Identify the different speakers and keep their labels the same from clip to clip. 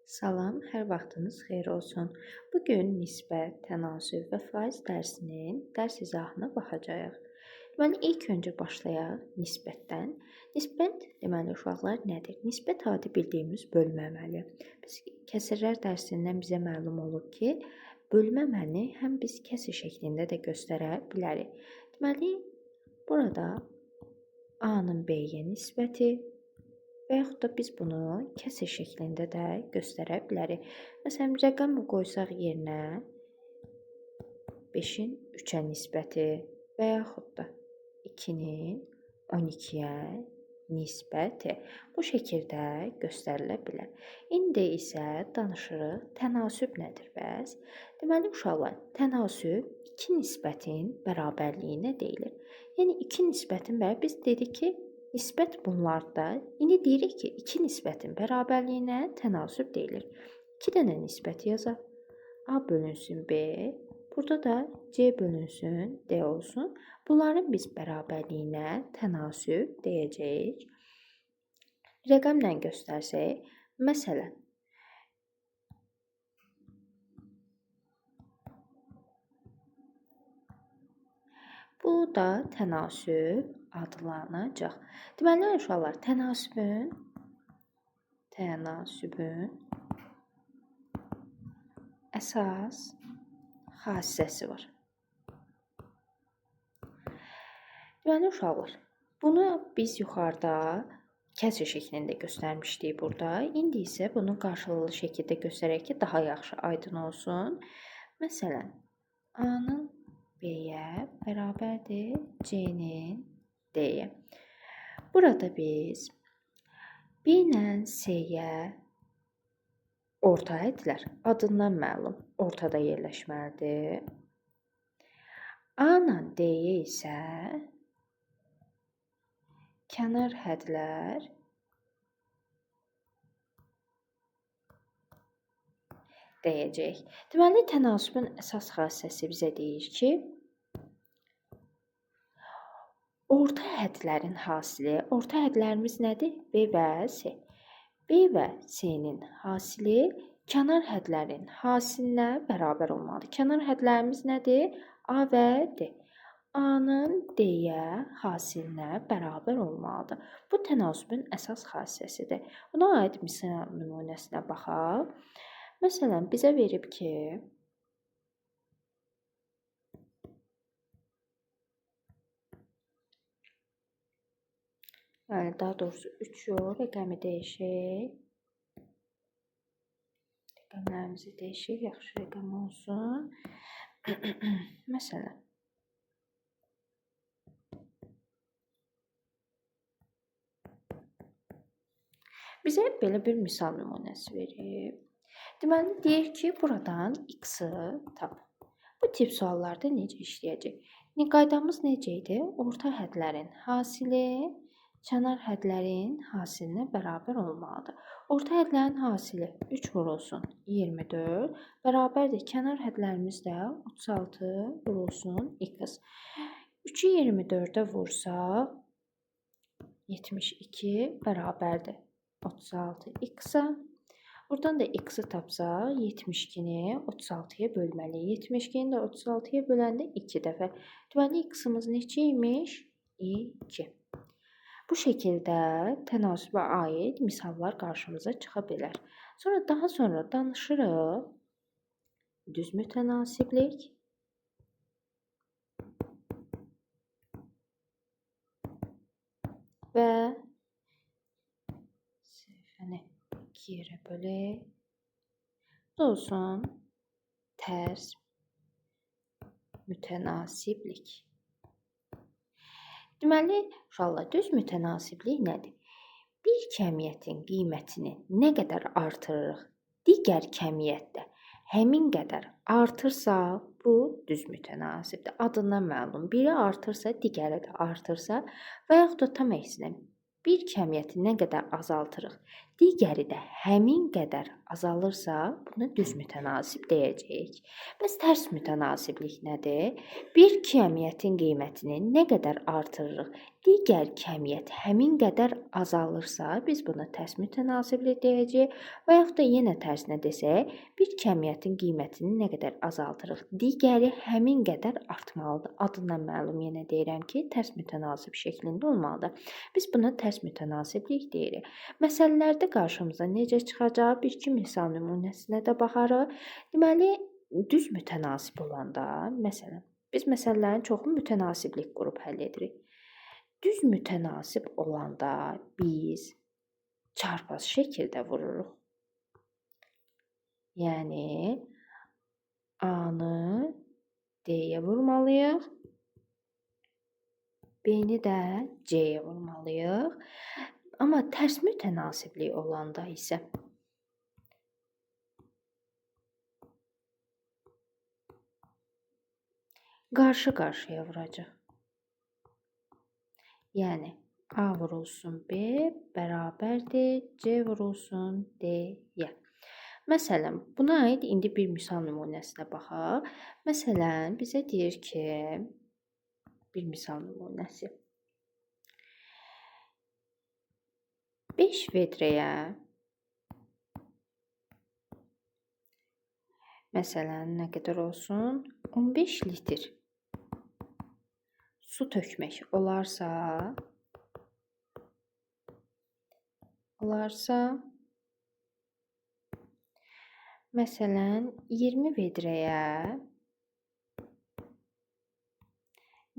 Speaker 1: Salam, hər vaxtınız xeyir olsun. Bu gün nisbət, tənasüb və faiz dərsinin dərs izahına baxacağıq. Deməli, ilk öncə başlayaq nisbətdən. Nisbət, deməli, uşaqlar nədir? Nisbət adi bildiyimiz bölmə əməli. Biz kəsirlər dərsindən bizə məlum olub ki, bölmə əməlini həm biz kəsir şəklində də göstərə bilərik. Deməli, burada A-nın B-yə nisbəti və yaxud da biz bunu kəsir şəklində də göstərə bilərik. Məsələn, rəqəm qoysaq yerinə 5-in 3-ə nisbəti və yaxud da 2-nin 12-yə nisbəti bu şəkildə göstərilə bilər. İndi isə danışırıq tənasüb nədir bəs? Deməli, uşaqlar, tənasüb iki nisbətin bərabərliyinə deyilir. Yəni, iki nisbətin biz dedik ki, nisbət bunlardır. İndi deyirik ki, iki nisbətin bərabərliyinə tənasüb deyilir. 2 dənə nisbət yazaq. A bölünsün B, burada da C bölünsün D olsun. Bunların biz bərabərliyinə tənasüb deyəcəyik. Rəqəmlə göstərsək, məsələn, bu da tənasüb adlanacaq. Deməli, uşaqlar, tənasübün əsas xassəsi var. Deməli, uşaqlar, bunu biz yuxarıda kəsir şəklində göstərmişdik burada. İndi isə bunu qarşılıqlı şəkildə göstərək ki, daha yaxşı aydın olsun. Məsələn, A-nın B-yə bərabərdir C-nin D-yə. Burada biz B ilə C-yə orta hədlər adından məlum ortada yerləşməlidir. A ilə D-yə isə kənar hədlər deyəcək. Deməli, tənasübün əsas xassəsi bizə deyir ki, orta hədlərin hasili, orta hədlərimiz nədir? B və C. B və C-nin hasili kənar hədlərin hasilinə bərabər olmalıdır. Kənar hədlərimiz nədir? A və D. A-nın D-yə hasilinə bərabər olmalıdır. Bu tənasübün əsas xassəsidir. Buna aid misal nümunəsinə baxaq. Məsələn, bizə verib ki, daha doğrusu 3 yox, rəqəmi dəyişək. Rəqəmlərimizi dəyişək, yaxşı rəqəm olsun. Məsələn, bizə belə bir misal nümunəsi verib. Deməli, deyir ki, buradan x-ı tap. Bu tip suallarda necə işləyəcək? Qaydamız necə idi? Orta hədlərin hasili kənar hədlərin hasilinə bərabər olmalıdır. Orta hədlərin hasili 3 vurulsun 24, bərabərdir. Kənar hədlərimiz də 36 vurulsun x. 3-ü 24-ə vursaq 72 bərabərdir 36 x-a. Buradan da x-ı tapsaq 72-ni 36-ya bölməliyik. 72-ni də 36-ya böləndə 2 dəfə. Deməli, x-ımız neçə imiş? 2. Bu şəkildə tənasübə aid misallar qarşımıza çıxa bilər. Daha sonra danışırıq düz mütənasiblik və səhifəni 2 yerə bölək. Bu olsun tərs mütənasiblik. Deməli, uşaqlar, düz mütənasiblik nədir? Bir kəmiyyətin qiymətini nə qədər artırırıq, digər kəmiyyətdə həmin qədər artırsa, bu düz mütənasibdir. Adından məlum. Biri artırsa, digəri də artırsa və yaxud da tam əksinə bir kəmiyyəti nə qədər azaltırıq, digəri də həmin qədər azalırsa, buna düz mütənasib deyəcəyik. Bəs tərs mütənasiblik nədir? Bir kəmiyyətin qiymətini nə qədər artırırıq, digər kəmiyyət həmin qədər azalırsa, biz buna tərs mütənasiblik deyəcəyik. Və yaxud da yenə tərsinə desək, bir kəmiyyətin qiymətini nə qədər azaltırıq, digəri həmin qədər artmalıdır. Adından məlum yenə deyirəm ki, tərs mütənasib şəklində olmalıdır. Biz buna tərs mütənasiblik deyirik. Məsələlərdə qarşımıza necə çıxacaq? Bir-iki misal nümunəsinə də baxarıq. Deməli, düz mütənasib olanda, məsələn, biz məsələlərin çoxunu mütənasiblik qrup həll edirik. Düz mütənasib olanda biz çarpaz şəkildə vururuq. Yəni, A-nı D-yə vurmalıyıq, B-ni də C-yə vurmalıyıq. Amma tərs mütənasiblik olanda isə qarşı-qarşıya vuracaq. Yəni, A vurulsun B bərabərdir C vurulsun D-yə. Məsələn, buna aid indi bir misal nümunəsinə baxaq. Məsələn, bizə deyir ki, bir misal nümunəsi. 5 vedrəyə, məsələn, nə qədər olsun? 15 litr su tökmək olarsa, məsələn, 20 vedrəyə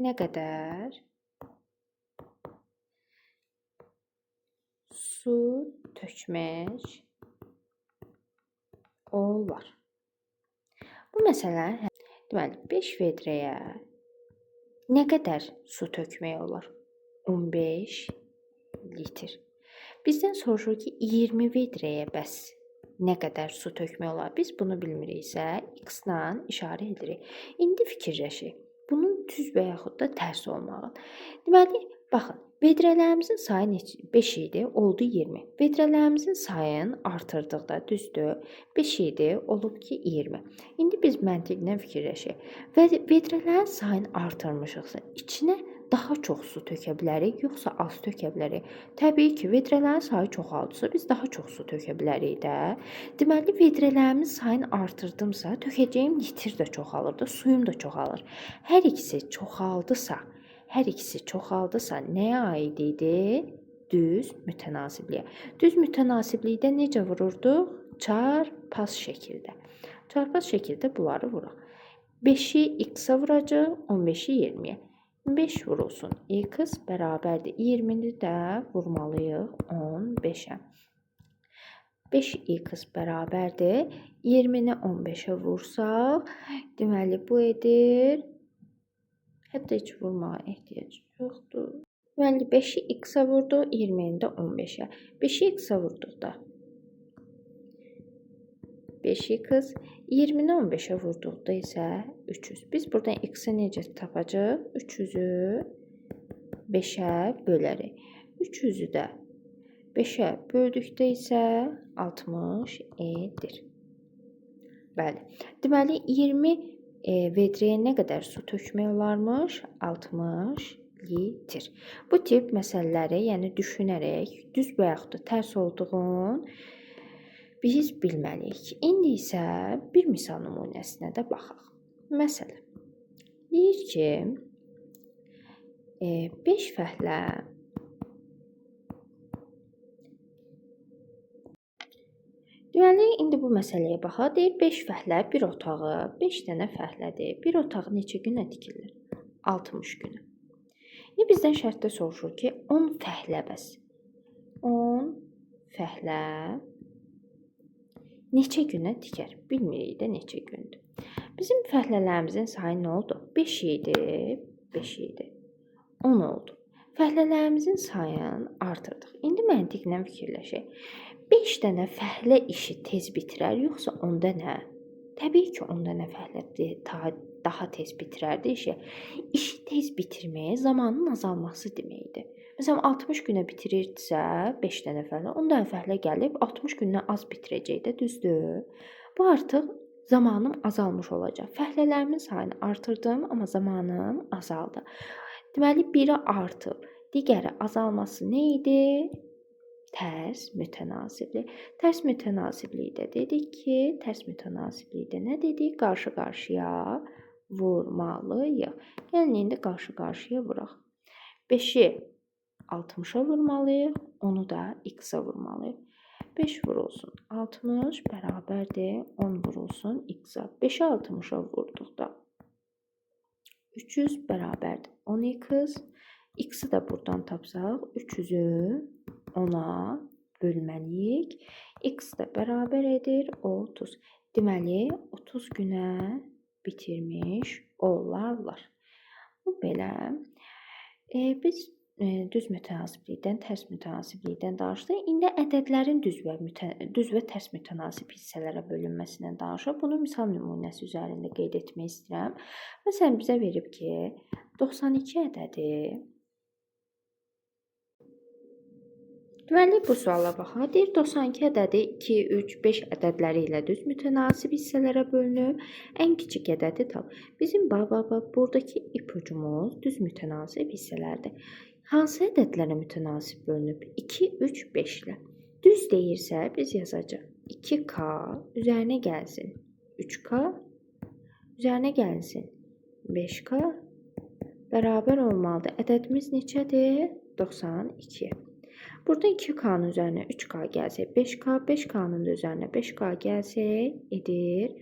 Speaker 1: nə qədər su tökmək olar? Bu məsələn, deməli, 5 vedrəyə nə qədər su tökmək olar? 15 litr. Bizdən soruşur ki, 20 vedrəyə bəs nə qədər su tökmək olar? Biz bunu bilmiriksə, x-la işarə edirik. İndi fikirləşək. Bunun düz və yaxud da tərs olmağı. Deməli, baxın, vedrələrimizin sayı 5 idi, oldu 20. Vedrələrimizin sayını artırdıqda, düzdür, 5 idi, olub ki 20. İndi biz məntiqlə fikirləşək. Və vedrələrin sayını artırmışıqsa, içinə daha çox su tökə bilərik, yoxsa az tökə bilərik? Təbii ki, vedrələrin sayı çoxaldısa, biz daha çox su tökə bilərik də. Deməli, vedrələrimin sayını artırdımsa, tökəcəyim litr də çoxalır da, suyum da çoxalır. Hər ikisi çoxaldısa nəyə aid idi? Düz mütənasibliyə. Düz mütənasiblikdə necə vururduq? Çarpaz şəkildə. Çarpaz şəkildə bunları vuraq. 5-i x-a vuracaq, 15-i 20-yə. 5 vurulsun x bərabərdir. 20-ni də vurmalıyıq 15-ə. 5x bərabərdir. 20-ni 15-ə vursaq, deməli bu edir. Hətta heç vurmağa ehtiyac yoxdur. Deməli 5-i x-a vurdu, 20-ni də 15-ə. 5-i x-a vurduqda 5x, 20-ni 15-ə vurduqda isə 300. Biz buradan x-i necə tapacaq? 300-ü 5-ə bölərik. 300-ü də 5-ə böldükdə isə 60 edir. Bəli. Deməli 20 vedrəyə nə qədər su tökmək olarmış? 60 litr. Bu tip məsələləri, yəni düşünərək düz və yaxud da tərs olduğunu biz bilməliyik. İndi isə bir misal nümunəsinə də baxaq. Məsələn, deyir ki, 5 fəhlə deməli, indi bu məsələyə baxaq. Deyir, 5 fəhlə bir otağı, 5 dənə fəhlədir. Bir otağı neçə günə tikilir? 60 günə. İndi bizdən şərtdə soruşur ki, 10 fəhlə bəs. 10 fəhlə neçə günə tikər? Bilmirik də neçə gündür. Bizim fəhlələrimizin sayı nə oldu? 5 idi, 5 idi. 10 oldu. Fəhlələrimizin sayını artırdıq. İndi məntiqlə fikirləşək. 5 dənə fəhlə işi tez bitirər, yoxsa 10 dənə? Təbii ki, 10 dənə fəhlə daha tez bitirərdi işi. İşi tez bitirmək zamanın azalması deməkdir. Məsələn 60 günə bitirirdisə 5 dənə fəhlə, 10 dənə fəhlə gəlib 60 gündən az bitirəcək də, düzdür? Bu artıq zamanım azalmış olacaq. Fəhlələrimin sayını artırdım, amma zamanım azaldı. Deməli biri artıb, digəri azalması nə idi? Tərs mütənasiblik. Tərs mütənasiblikdə dedik ki, tərs mütənasiblikdə nə dedik? Qarşı-qarşıya vurmalıyıq. Gəlin indi qarşı-qarşıya vuraq. 5-i 60-a vurmalıyıq, onu da x-a vurmalıyıq. 5 vurulsun 60 bərabərdir 10 vurulsun x-a. 5-i 60-a vurduqda 300 bərabərdir 10x. X-i də buradan tapsaq 300-ü 10-a bölməliyik. X də bərabər edir 30. Deməli 30 günə bitirmiş olarlar. Bu belə. Biz düz mütənasiblikdən, tərs mütənasiblikdən danışdıq. İndi ədədlərin düz və tərs mütənasib hissələrə bölünməsindən danışaq. Bunu misal nümunəsi üzərində qeyd etmək istəyirəm. Məsələn, bizə verib ki, 92 ədədi. Deməli, bu suala baxaq. Deyir, 92 ədədi 2, 3, 5 ədədləri ilə düz mütənasib hissələrə bölünüb. Ən kiçik ədədi tap. Bizim buradakı ipucumuz düz mütənasib hissələrdir. Hansı ədədlərə mütənasib bölünüb? 2, 3, 5 ilə. Düz deyirsə biz yazacaq. 2k üzərinə gəlsin 3k, üzərinə gəlsin 5k bərabər olmalıdır. Ədədimiz neçədir? 92. Burada 2k'nın üzərinə 3k gəlsək 5k, 5k'nın da üzərinə 5k gəlsək edir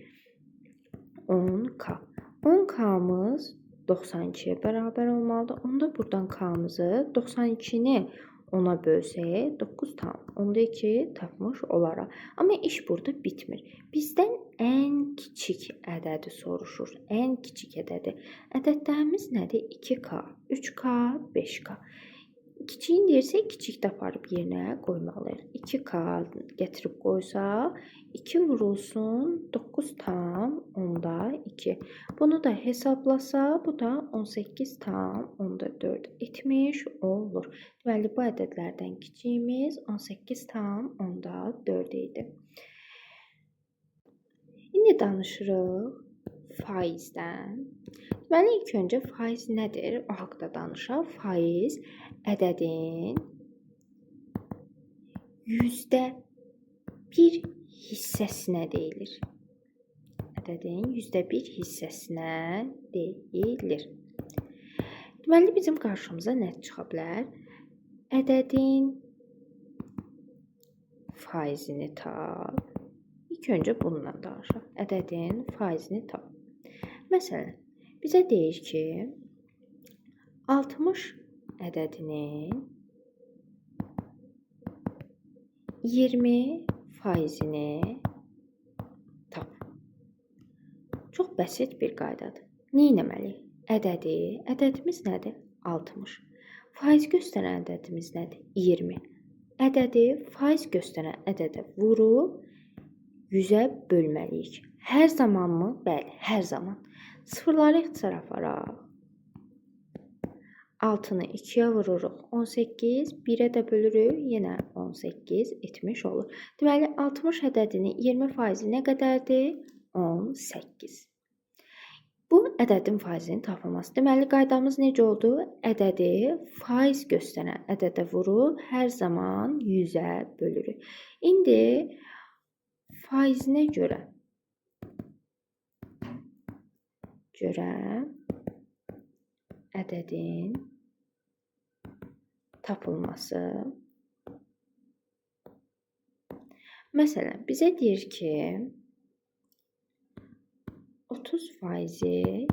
Speaker 1: 10k. 10k'mız 92'ye bərabər olmalıdır. Onda buradan k'mızı 92'ni 10'a bölsək 9 tam. Onda 2 tapmış olaraq. Amma iş burada bitmir. Bizdən ən kiçik ədədi soruşur. Ən kiçik ədədi. Ədədlərimiz nədir? 2k, 3k, 5k. Kiçiyin deyirsə, kiçikdə aparıb yerinə qoymalıyıq. 2k gətirib qoysaq, 2 vurulsun 9 tam onda 2. Bunu da hesablasaq, bu da 18 tam onda 4 etmiş olur. Deməli, bu ədədlərdən kiçiyimiz 18 tam onda 4 idi. İndi danışırıq faizdən. Deməli, ilk öncə faiz nədir? O haqda danışaq. Faiz ədədin %1 hissəsinə deyilir. Ədədin %1 hissəsinə deyilir. Deməli, bizim qarşımıza nə çıxa bilər? Ədədin faizini tap. İlk öncə bununla danışaq. Ədədin faizini tap. Məsələn, bizə deyir ki, 60 ədədinin 20 faizini tap. Çox bəsit bir qaydadır. Nə etməliyik? Ədədimiz nədir? 60. Faiz göstərən ədədimiz nədir? 20. Ədədi faiz göstərən ədədə vurub 100-ə bölməliyik. Hər zamanmı? Bəli, hər zaman. Sıfırları ixtisara aparaq. 6-nı 2-yə vururuq. 18, 1-ə də bölürük. Yenə 18 etmiş olur. Deməli, 60 ədədinin 20% nə qədərdir? 18. Bu ədədin faizinin tapılması. Deməli, qaydamız necə oldu? Ədədi faiz göstərən ədədə vurub hər zaman 100-ə bölürük. İndi faizinə görə ədədin tapılması. Məsələn, bizə deyir ki, 30%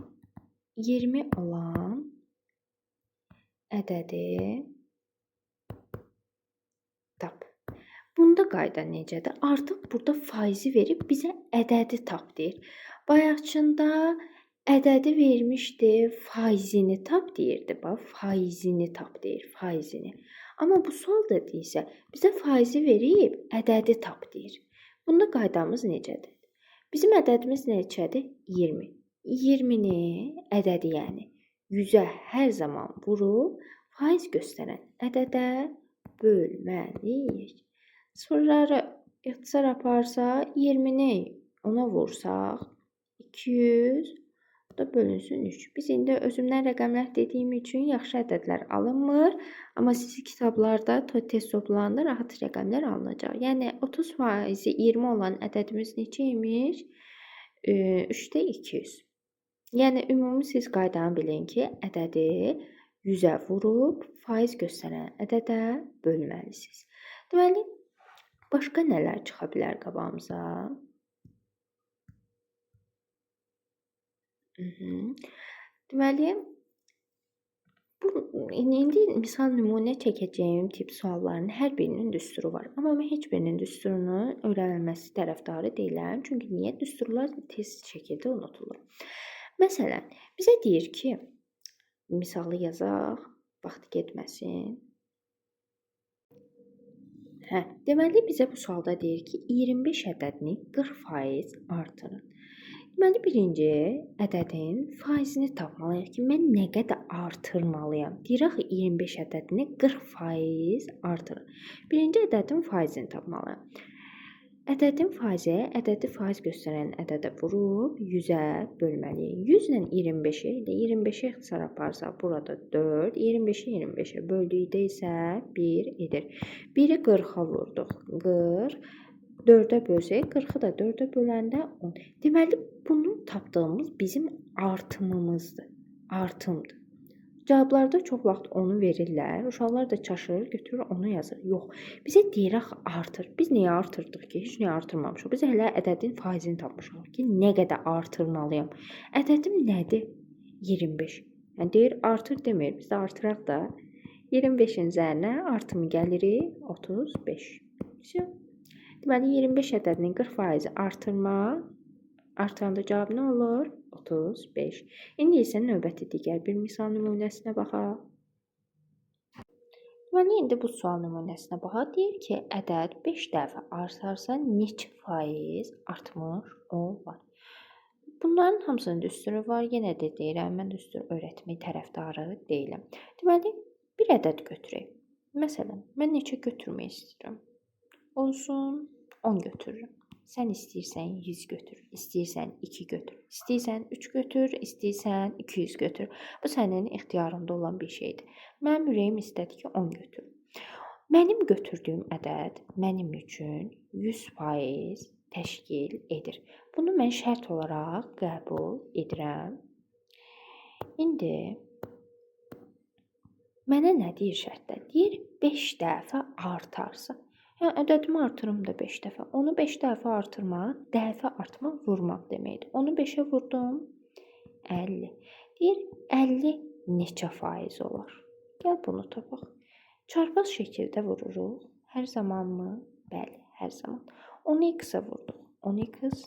Speaker 1: 20 olan ədədi tap. Bunda qayda necədir? Artıq burada faizi verib bizə ədədi tap deyir. Bayaqçında ədədi vermişdi, faizini tap deyirdi. Bax, faizini tap deyir, faizini. Amma bu sualda deyirsə, bizə faizi verib, ədədi tap deyir. Bunda qaydamız necədir? Bizim ədədimiz neçədir? 20. 20-ni ədədi, yəni 100-ə hər zaman vurub faiz göstərən ədədə bölməliyik. Soruları ixtisar aparsa 20-ni ona vursaq 200 da bölünsün 3. Biz indi özümdən rəqəmlər dediyim üçün yaxşı ədədlər alınmır, amma sizi kitablarda test toplananda rahat rəqəmlər alınacaq. Yəni 30% 20 olan ədədimiz neçə imiş? 3-də 200. Yəni ümumi siz qaydanı bilin ki, ədədi 100-ə vurub faiz göstərən ədədə bölməlisiniz. Deməli, başqa nələr çıxa bilər qabağımıza? Deməli, indi misal nümunə çəkəcəyim tip sualların hər birinin düsturu var. Amma mən heç birinin düsturunu öyrənilməsi tərəfdarı deyiləm. Çünki niyə? Düsturlar tez şəkildə unutulur. Məsələn, bizə deyir ki, misalı yazaq, vaxt getməsin. Deməli, bizə bu sualda deyir ki, 25 ədədini 40% artırın. Deməli, birinci ədədin faizini tapmalıyıq ki, mən nə qədər artırmalıyam? Deyir axı 25 ədədini 40% artırın. Birinci ədədin faizini tapmalıyam. Ədədin faizi, ədədi faiz göstərən ədədə vurub 100-ə bölməliyik. 100 ilə 25-i, 25-i ixtisar aparsaq burada 4, 25-i 25-ə böldükdə isə 1 edir. 1-i 40-a vurduq, 40. 4-ə bölsək, 40-ı da 4-ə böləndə 10. Deməli, bunu tapdığımız bizim artımımızdır, artımdır. Cavablarda çox vaxt onu verirlər, uşaqlar da çaşır, götürür onu yazır. Yox, bizə deyir axı artır. Biz niyə artırdıq ki? Heç niyə artırmamışıq. Biz hələ ədədin faizini tapmışıq ki, nə qədər artırmalıyam. Ədədim nədir? 25. Yəni deyir artır demir, biz də artıraq da. 25-in üzərinə artımı gəlirik 35. Deməli 25 ədədinin 40% artırmaq, artıranda cavab nə olur? 35. İndi isə növbəti digər bir misal nümunəsinə baxaq. Deməli, indi bu sual nümunəsinə baxaq. Deyir ki, ədəd 5 dəfə artarsa neçə faiz artmış olar? Bunların hamısının düsturu var. Yenə də deyirəm, mən düstur öyrətmək tərəfdarı deyiləm. Deməli, bir ədəd götürək. Məsələn, mən neçə götürmək istəyirəm? Olsun, 10 götürürüm. Sən istəyirsən 100 götür, istəyirsən 2 götür, istəyirsən 3 götür, istəyirsən 200 götür. Bu sənin ixtiyarında olan bir şeydir. Mənim ürəyim istədi ki, 10 götür. Mənim götürdüyüm ədəd mənim üçün 100% təşkil edir. Bunu mən şərt olaraq qəbul edirəm. İndi mənə nə deyir şərtdə? Deyir 5 dəfə artarsa. Yəni, ədədimi artırım da 5 dəfə. Onu 5 dəfə artırmaq, dəfə artmaq, vurmaq deməkdir. Onu 5-ə vurdum, 50. Deyir, 50 neçə faiz olar? Gəl bunu tapaq. Çarpaz şəkildə vururuq. Hər zamanmı? Bəli, hər zaman. 10x-ə vurduq. 10x.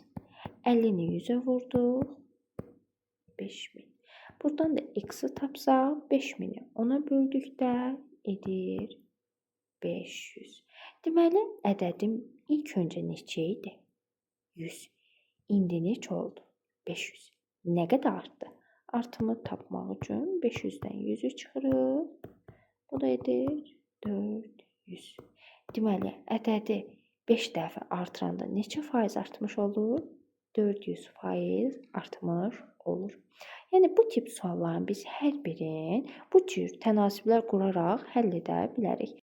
Speaker 1: 50-ni 100-ə vurduq. 5000. Buradan da x-i tapsaq, 5000-i 10-a böldükdə edir 500. Deməli, ədədim ilk öncə neçə idi? 100. İndi neçə oldu? 500. Nə qədər artdı? Artımı tapmaq üçün 500-dən 100-ü çıxırıq. Bu da edir 400. Deməli, ədədi 5 dəfə artıranda neçə faiz artmış olur? 400% artmış olur. Yəni, bu tip sualların biz hər birini bu cür tənasiblər quraraq həll edə bilərik.